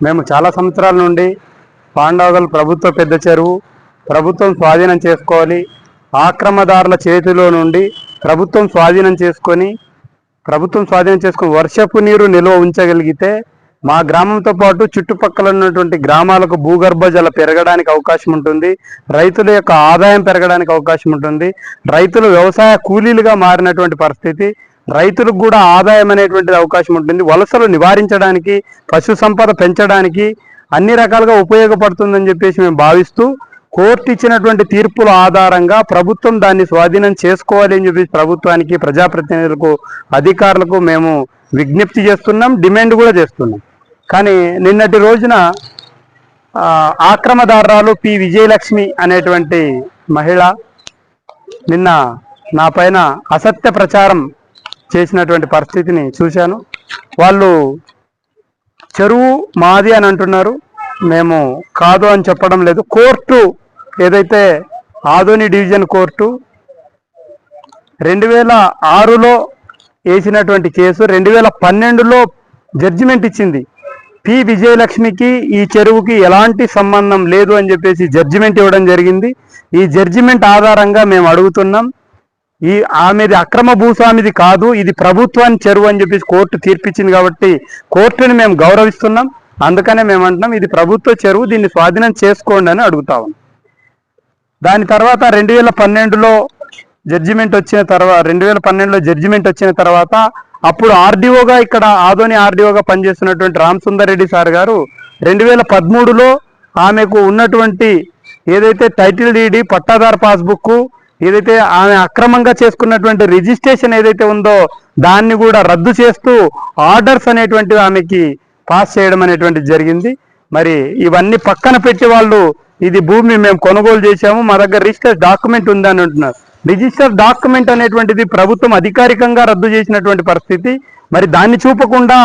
మేము చాలా సంవత్సరాల నుండి పాండవగల్ ప్రభుత్వ పెద్ద చెరువు ప్రభుత్వం స్వాధీనం చేసుకోవాలి, ఆక్రమదారుల చేతిలో నుండి ప్రభుత్వం స్వాధీనం చేసుకొని వర్షపు నీరు నిల్వ ఉంచగలిగితే మా గ్రామంతో పాటు చుట్టుపక్కల ఉన్నటువంటి గ్రామాలకు భూగర్భ జల పెరగడానికి అవకాశం ఉంటుంది, రైతుల యొక్క ఆదాయం పెరగడానికి అవకాశం ఉంటుంది, రైతులు వ్యవసాయ కూలీలుగా మారినటువంటి పరిస్థితి, రైతులకు కూడా ఆదాయం అనేటువంటిది అవకాశం ఉంటుంది, వలసలు నివారించడానికి, పశు సంపద పెంచడానికి అన్ని రకాలుగా ఉపయోగపడుతుందని చెప్పేసి మేము భావిస్తూ కోర్టు ఇచ్చినటువంటి తీర్పుల ఆధారంగా ప్రభుత్వం దాన్ని స్వాధీనం చేసుకోవాలి అని చెప్పేసి ప్రభుత్వానికి, ప్రజాప్రతినిధులకు, అధికారులకు మేము విజ్ఞప్తి చేస్తున్నాం, డిమాండ్ కూడా చేస్తున్నాం. కానీ నిన్నటి రోజున ఆక్రమదారురాలు పి విజయలక్ష్మి అనేటువంటి మహిళ నిన్న నా పైన అసత్య ప్రచారం చేసినటువంటి పరిస్థితిని చూశాను. వాళ్ళు చెరువు మాది అని అంటున్నారు, మేము కాదు అని చెప్పడం లేదు. కోర్టు ఏదైతే ఆదోని డివిజన్ కోర్టు 2006లో వేసినటువంటి కేసు 2012లో జడ్జిమెంట్ ఇచ్చింది. పి విజయలక్ష్మికి ఈ చెరువుకి ఎలాంటి సంబంధం లేదు అని చెప్పేసి జడ్జిమెంట్ ఇవ్వడం జరిగింది. ఈ జడ్జిమెంట్ ఆధారంగా మేము అడుగుతున్నాం, ఆమెది అక్రమ భూస్వామిది కాదు, ఇది ప్రభుత్వాన్ని చెరువు అని చెప్పేసి కోర్టు తీర్పిచ్చింది కాబట్టి కోర్టుని మేము గౌరవిస్తున్నాం. అందుకనే మేము అంటున్నాం ఇది ప్రభుత్వ చెరువు, దీన్ని స్వాధీనం చేసుకోండి అని అడుగుతాం. దాని తర్వాత 2012లో జడ్జిమెంట్ వచ్చిన తర్వాత అప్పుడు ఆర్డీఓగా ఇక్కడ ఆదోని ఆర్డీఓగా పనిచేస్తున్నటువంటి రామ్ సుందర్ రెడ్డి సార్ గారు 2013లో ఆమెకు ఉన్నటువంటి ఏదైతే టైటిల్ డీడీ, పట్టాదారు పాస్బుక్, ఏదైతే ఆమె అక్రమంగా చేసుకున్నటువంటి రిజిస్ట్రేషన్ ఏదైతే ఉందో దాన్ని కూడా రద్దు చేస్తూ ఆర్డర్స్ అనేటువంటివి ఆమెకి పాస్ చేయడం అనేటువంటిది జరిగింది. మరి ఇవన్నీ పక్కన పెట్టి వాళ్ళు ఇది భూమి మేము కొనుగోలు చేశాము, మా దగ్గర రిజిస్టర్ డాక్యుమెంట్ ఉందని అంటున్నారు. రిజిస్టర్ డాక్యుమెంట్ అనేటువంటిది ప్రభుత్వం అధికారికంగా రద్దు చేసినటువంటి పరిస్థితి. మరి దాన్ని చూపకుండా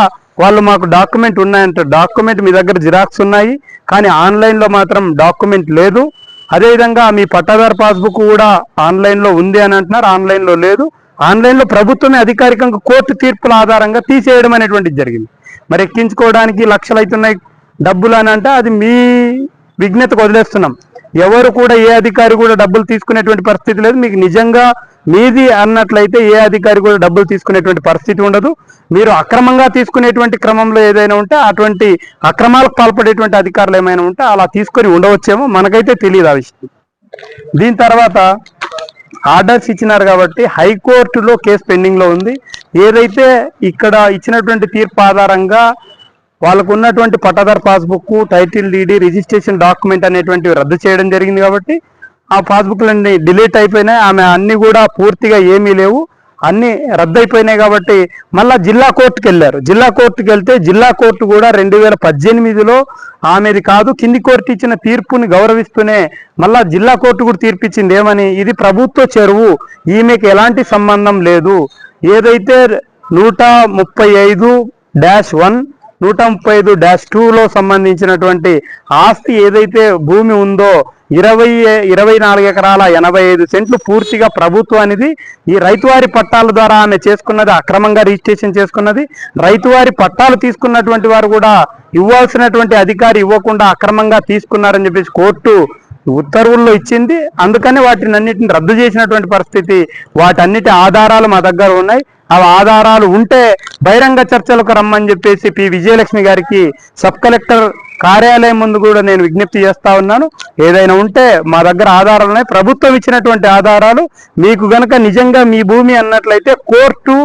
వాళ్ళు మాకు డాక్యుమెంట్ ఉన్నాయంటారు. డాక్యుమెంట్ మీ దగ్గర జిరాక్స్ ఉన్నాయి, కానీ ఆన్లైన్లో మాత్రం డాక్యుమెంట్ లేదు. అదేవిధంగా మీ పట్టాదారు పాస్బుక్ కూడా ఆన్లైన్లో ఉంది అని అంటున్నారు, ఆన్లైన్లో లేదు. ఆన్లైన్లో ప్రభుత్వమే అధికారికంగా కోర్టు తీర్పుల ఆధారంగా తీసేయడం అనేటువంటిది జరిగింది. మరి ఎక్కించుకోవడానికి లక్షలు అవుతున్నాయి డబ్బులు అని అంటే అది మీ విజ్ఞతకు వదిలేస్తున్నాం. ఎవరు కూడా ఏ అధికారి కూడా డబ్బులు తీసుకునేటువంటి పరిస్థితి లేదు. మీకు నిజంగా మీది అన్నట్లయితే ఏ అధికారి కూడా డబ్బులు తీసుకునేటువంటి పరిస్థితి ఉండదు. మీరు అక్రమంగా తీసుకునేటువంటి క్రమంలో ఏదైనా ఉంటే అటువంటి అక్రమాలకు పాల్పడేటువంటి అధికారులు ఏమైనా ఉంటే అలా తీసుకొని ఉండవచ్చేమో, మనకైతే తెలియదు ఆ విషయం. దీని తర్వాత ఆర్డర్స్ ఇచ్చినారు కాబట్టి హైకోర్టులో కేసు పెండింగ్లో ఉంది. ఏదైతే ఇక్కడ ఇచ్చినటువంటి తీర్పు ఆధారంగా వాళ్ళకు ఉన్నటువంటి పట్టాదారు passbook, title DD, registration document అనేటువంటివి రద్దు చేయడం జరిగింది కాబట్టి ఆ పాస్బుక్లన్నీ డిలీట్ అయిపోయినాయి. ఆమె అన్నీ కూడా పూర్తిగా ఏమీ లేవు, అన్నీ రద్దు అయిపోయినాయి. కాబట్టి మళ్ళీ జిల్లా కోర్టుకు వెళ్ళారు. జిల్లా కోర్టుకు వెళ్తే జిల్లా కోర్టు కూడా 2018లో ఆమెది కాదు, కింది కోర్టు ఇచ్చిన తీర్పుని గౌరవిస్తూనే మళ్ళా జిల్లా కోర్టు కూడా తీర్పిచ్చింది. ఏమని? ఇది ప్రభుత్వ చెరువు, ఈమెకి ఎలాంటి సంబంధం లేదు. ఏదైతే 135-1 135-2లో సంబంధించినటువంటి ఆస్తి ఏదైతే భూమి ఉందో 24 ఎకరాల 85 సెంట్లు పూర్తిగా ప్రభుత్వానిది. ఈ రైతువారి పట్టాల ద్వారా ఆమె చేసుకున్నది, అక్రమంగా రిజిస్ట్రేషన్ చేసుకున్నది. రైతువారి పట్టాలు తీసుకున్నటువంటి వారు కూడా ఇవ్వాల్సినటువంటి అధికారి ఇవ్వకుండా అక్రమంగా తీసుకున్నారని చెప్పేసి కోర్టు ఉత్తర్వుల్లో ఇచ్చింది. అందుకని వాటిని అన్నిటిని రద్దు చేసినటువంటి పరిస్థితి. వాటన్నిటి ఆధారాలు మా దగ్గర ఉన్నాయి. ఆ ఆధారాలు ఉంటే బహిరంగ చర్చలకు రమ్మని చెప్పేసి పి విజయలక్ష్మి గారికి సబ్ కలెక్టర్ కార్యాలయం ముందు కూడా నేను విజ్ఞప్తి చేస్తా ఉన్నాను. ఏదైనా ఉంటే మా దగ్గర ఆధారాలు ఉన్నాయి, ప్రభుత్వం ఇచ్చినటువంటి ఆధారాలు. మీకు గనక నిజంగా మీ భూమి అన్నట్లయితే కోర్టు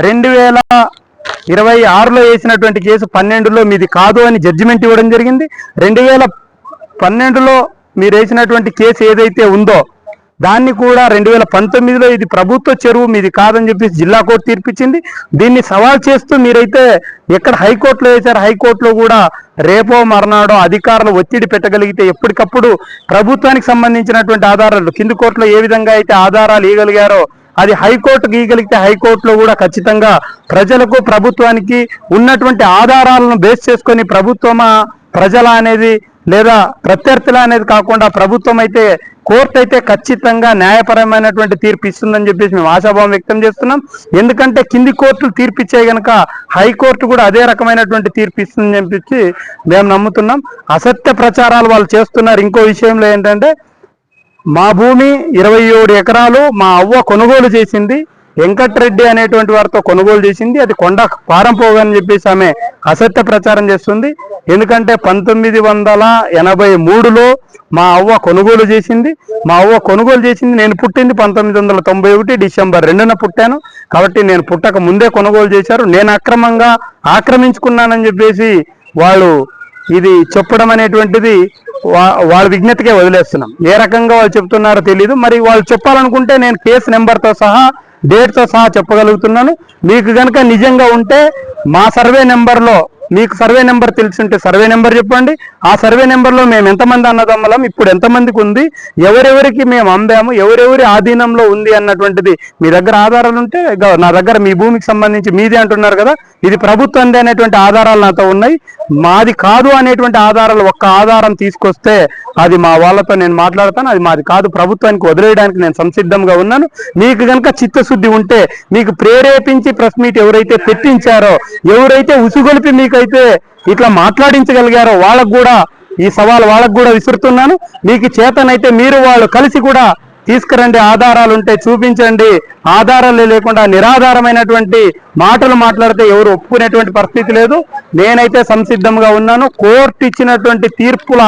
2026లో వేసినటువంటి కేసు 12లో మీది కాదు అని జడ్జిమెంట్ ఇవ్వడం జరిగింది. 2012లో మీరు వేసినటువంటి కేసు ఏదైతే ఉందో దాన్ని కూడా 2019లో ఇది ప్రభుత్వ చెరువు, మీది కాదని చెప్పేసి జిల్లా కోర్టు తీర్పిచ్చింది. దీన్ని సవాల్ చేస్తూ మీరైతే ఎక్కడ హైకోర్టులో వేశారు, హైకోర్టులో కూడా రేపో మర్నాడో అధికారులు ఒత్తిడి పెట్టగలిగితే ఎప్పటికప్పుడు ప్రభుత్వానికి సంబంధించినటువంటి ఆధారాలు కింది కోర్టులో ఏ విధంగా అయితే ఆధారాలు ఇవ్వగలిగారో అది హైకోర్టుకు ఇవ్వగలిగితే హైకోర్టులో కూడా ఖచ్చితంగా ప్రజలకు, ప్రభుత్వానికి ఉన్నటువంటి ఆధారాలను బేస్ చేసుకొని ప్రభుత్వమా ప్రజల అనేది లేదా ప్రత్యర్థుల అనేది కాకుండా ప్రభుత్వం అయితే కోర్టు అయితే ఖచ్చితంగా న్యాయపరమైనటువంటి తీర్పు ఇస్తుందని చెప్పేసి మేము ఆశాభావం వ్యక్తం చేస్తున్నాం. ఎందుకంటే కింది కోర్టులు తీర్పు ఇచ్చాయి కనుక హైకోర్టు కూడా అదే రకమైనటువంటి తీర్పు ఇస్తుందని చెప్పి మేము నమ్ముతున్నాం. అసత్య ప్రచారాలు వాళ్ళు చేస్తున్నారు. ఇంకో విషయంలో ఏంటంటే, మా భూమి 27 ఎకరాలు మా అవ్వ కొనుగోలు చేసింది, వెంకట్రెడ్డి అనేటువంటి వారితో కొనుగోలు చేసింది, అది కొండ పారంపోగని చెప్పేసి ఆమె అసత్య ప్రచారం చేస్తుంది. ఎందుకంటే 1983లో మా అవ్వ కొనుగోలు చేసింది. నేను పుట్టింది 1991 డిసెంబర్ 2న పుట్టాను. కాబట్టి నేను పుట్టక ముందే కొనుగోలు చేశారు. నేను అక్రమంగా ఆక్రమించుకున్నానని చెప్పేసి వాళ్ళు ఇది చెప్పడం అనేటువంటిది వాళ్ళ విజ్ఞతకే వదిలేస్తున్నాం. ఏ రకంగా వాళ్ళు చెప్తున్నారో తెలియదు. మరి వాళ్ళు చెప్పాలనుకుంటే నేను కేసు నెంబర్తో సహా డేట్తో సహా చెప్పగలుగుతున్నాను. మీకు కనుక నిజంగా ఉంటే మా సర్వే నెంబర్లో, మీకు సర్వే నెంబర్ తెలిసి ఉంటే సర్వే నెంబర్ చెప్పండి. ఆ సర్వే నెంబర్లో మేము ఎంతమంది అన్నదమ్మలం, ఇప్పుడు ఎంతమందికి ఉంది, ఎవరెవరికి మేము అమ్మాము, ఎవరెవరి ఆధీనంలో ఉంది అన్నటువంటిది మీ దగ్గర ఆధారాలు ఉంటే, నా దగ్గర మీ భూమికి సంబంధించి మీదే అంటున్నారు కదా, ఇది ప్రభుత్వందే అనేటువంటి ఆధారాలు నాతో ఉన్నాయి. మాది కాదు అనేటువంటి ఆధారాలు ఒక్క ఆధారం తీసుకొస్తే అది మా వాళ్ళతో నేను మాట్లాడతాను. అది మాది కాదు, ప్రభుత్వానికి వదిలేయడానికి నేను సంసిద్ధంగా ఉన్నాను. మీకు కనుక చిత్తశుద్ధి ఉంటే, మీకు ప్రేరేపించి ప్రెస్ మీట్ ఎవరైతే పెట్టించారో, ఎవరైతే ఉసుగొలిపి మీకైతే ఇట్లా మాట్లాడించగలిగారో వాళ్ళకు కూడా ఈ సవాల్ వాళ్ళకు కూడా విసురుతున్నాను. మీకు చేతనైతే మీరు వాళ్ళు కలిసి కూడా తీసుకురండి, ఆధారాలు ఉంటే చూపించండి. ఆధారాలు లేకుండా నిరాధారమైనటువంటి మాటలు మాట్లాడితే ఎవరు ఒప్పుకునేటువంటి పరిస్థితి లేదు. నేనైతే సంసిద్ధంగా ఉన్నాను. కోర్టు ఇచ్చినటువంటి తీర్పుల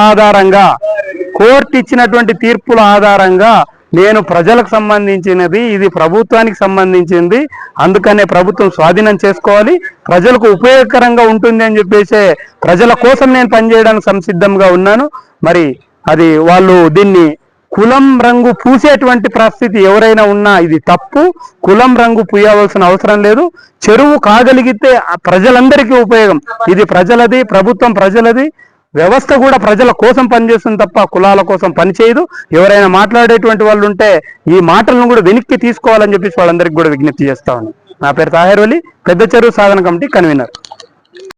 ఆధారంగా నేను ప్రజలకు సంబంధించినది, ఇది ప్రభుత్వానికి సంబంధించింది, అందుకనే ప్రభుత్వం స్వాధీనం చేసుకోవాలి, ప్రజలకు ఉపయోగకరంగా ఉంటుంది అని చెప్పేసి ప్రజల కోసం నేను పనిచేయడానికి సంసిద్ధంగా ఉన్నాను. మరి అది వాళ్ళు దీన్ని కులం రంగు పూసేటువంటి పరిస్థితి ఎవరైనా ఉన్నా ఇది తప్పు. కులం రంగు పూయవలసిన అవసరం లేదు. చెరువు కాగలిగితే ప్రజలందరికీ ఉపయోగం. ఇది ప్రజలది, ప్రభుత్వం ప్రజలది, వ్యవస్థ కూడా ప్రజల కోసం పనిచేస్తుంది తప్ప కులాల కోసం పనిచేయదు. ఎవరైనా మాట్లాడేటువంటి వాళ్ళు ఉంటే ఈ మాటలను కూడా వెనక్కి తీసుకోవాలని చెప్పేసి వాళ్ళందరికీ కూడా విజ్ఞప్తి చేస్తా ఉన్నాను. నా పేరు తాహేర్ వలి, పెద్ద చెరువు సాధన కమిటీ కన్వీనర్.